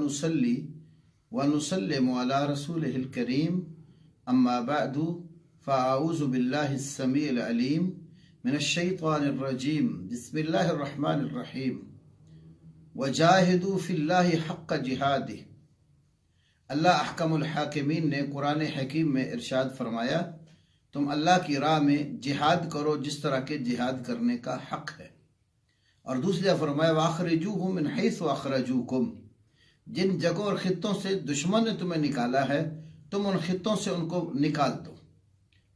ونصلي ونسلم على رسوله الكريم أما بعد فأعوذ بالله السميع العليم من الشيطان الرجيم بسم الله الرحمن الرحيم وجاهدوا في الله حق جهاده۔ اللہ احکم الحاکمین نے قرآن حکیم میں ارشاد فرمایا تم اللہ کی راہ میں جہاد کرو جس طرح کے جہاد کرنے کا حق ہے، اور دوسری جگہ فرمایا وَأَخْرِجُوهُمْ مِنْ حَيْثُ أَخْرَجُوكُمْ، جن جگہوں اور خطوں سے دشمن نے تمہیں نکالا ہے تم ان خطوں سے ان کو نکال دو۔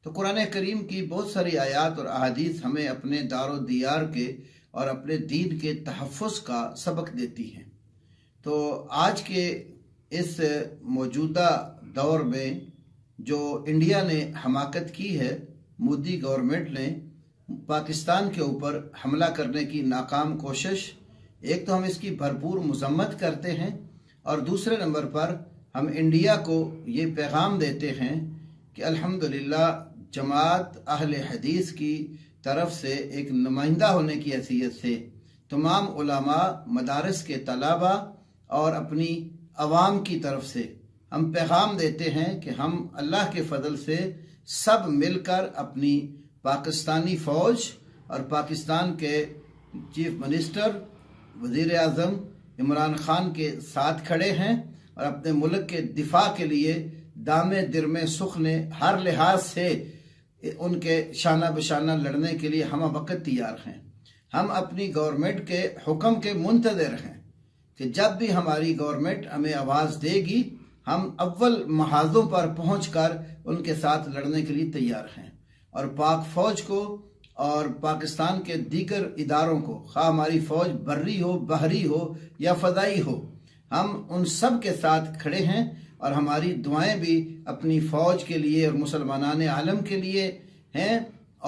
تو قرآن کریم کی بہت ساری آیات اور احادیث ہمیں اپنے دار و دیار کے اور اپنے دین کے تحفظ کا سبق دیتی ہیں۔ تو آج کے اس موجودہ دور میں جو انڈیا نے حماقت کی ہے، مودی گورنمنٹ نے پاکستان کے اوپر حملہ کرنے کی ناکام کوشش، ایک تو ہم اس کی بھرپور مذمت کرتے ہیں، اور دوسرے نمبر پر ہم انڈیا کو یہ پیغام دیتے ہیں کہ الحمدللہ جماعت اہل حدیث کی طرف سے ایک نمائندہ ہونے کی حیثیت سے تمام علماء، مدارس کے طلباء اور اپنی عوام کی طرف سے ہم پیغام دیتے ہیں کہ ہم اللہ کے فضل سے سب مل کر اپنی پاکستانی فوج اور پاکستان کے چیف منسٹر وزیر اعظم عمران خان کے ساتھ کھڑے ہیں، اور اپنے ملک کے دفاع کے لیے دامے درمے سخنے ہر لحاظ سے ان کے شانہ بشانہ لڑنے کے لیے ہم وقت تیار ہیں۔ ہم اپنی گورنمنٹ کے حکم کے منتظر ہیں کہ جب بھی ہماری گورنمنٹ ہمیں آواز دے گی ہم اول محاذوں پر پہنچ کر ان کے ساتھ لڑنے کے لیے تیار ہیں، اور پاک فوج کو اور پاکستان کے دیگر اداروں کو، خواہ ہماری فوج بری ہو، بحری ہو یا فضائی ہو، ہم ان سب کے ساتھ کھڑے ہیں، اور ہماری دعائیں بھی اپنی فوج کے لیے اور مسلمانان عالم کے لیے ہیں۔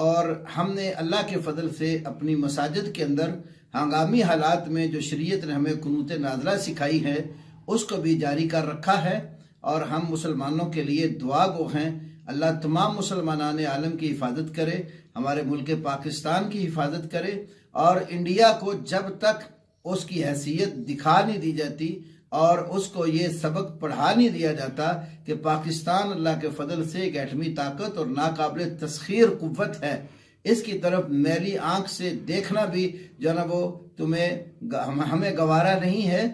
اور ہم نے اللہ کے فضل سے اپنی مساجد کے اندر ہنگامی حالات میں جو شریعت نے ہمیں قنوت نازلہ سکھائی ہے اس کو بھی جاری کر رکھا ہے، اور ہم مسلمانوں کے لیے دعا گو ہیں۔ اللہ تمام مسلمانان عالم کی حفاظت کرے، ہمارے ملک پاکستان کی حفاظت کرے، اور انڈیا کو جب تک اس کی حیثیت دکھا نہیں دی جاتی اور اس کو یہ سبق پڑھا نہیں دیا جاتا کہ پاکستان اللہ کے فضل سے ایک ایٹمی طاقت اور ناقابل تسخیر قوت ہے، اس کی طرف میلی آنکھ سے دیکھنا بھی جو ہے نا وہ ہمیں گوارا نہیں ہے،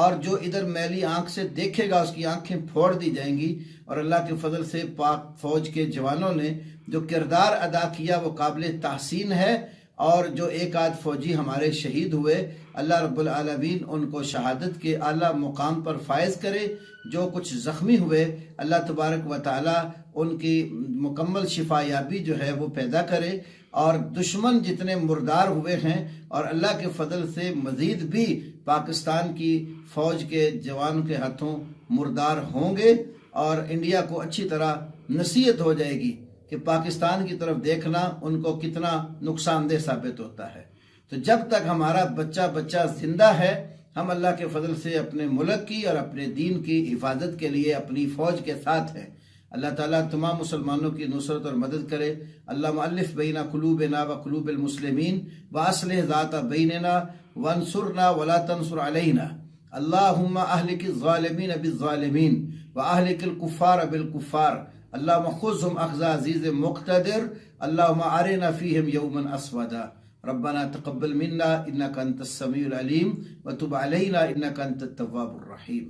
اور جو ادھر میلی آنکھ سے دیکھے گا اس کی آنکھیں پھوڑ دی جائیں گی۔ اور اللہ کے فضل سے پاک فوج کے جوانوں نے جو کردار ادا کیا وہ قابل تحسین ہے، اور جو ایک آدھ فوجی ہمارے شہید ہوئے اللہ رب العالمین ان کو شہادت کے اعلیٰ مقام پر فائز کرے، جو کچھ زخمی ہوئے اللہ تبارک و تعالی ان کی مکمل شفا یابی جو ہے وہ پیدا کرے، اور دشمن جتنے مردار ہوئے ہیں اور اللہ کے فضل سے مزید بھی پاکستان کی فوج کے جوانوں کے ہاتھوں مردار ہوں گے، اور انڈیا کو اچھی طرح نصیحت ہو جائے گی کہ پاکستان کی طرف دیکھنا ان کو کتنا نقصان دہ ثابت ہوتا ہے۔ تو جب تک ہمارا بچہ زندہ ہے ہم اللہ کے فضل سے اپنے ملک کی اور اپنے دین کی حفاظت کے لیے اپنی فوج کے ساتھ ہیں۔ اللہ تعالیٰ تمام مسلمانوں کی نصرت اور مدد کرے۔ اللہ مؤلف بین قلوبنا و قلوب المسلمین واصلح ذات بیننا وانصرنا ولا تنصر علینا، اللہم اہلک الظالمین بالظالمین واہلک الکفار بالکفار، اللہم خذهم اخذ عزیز مقتدر، اللہم ارنا فیہم یوما اسودا، ربنا تقبل منا انک انت السمیع العلیم وتب علینا انک انت التواب الرحیم۔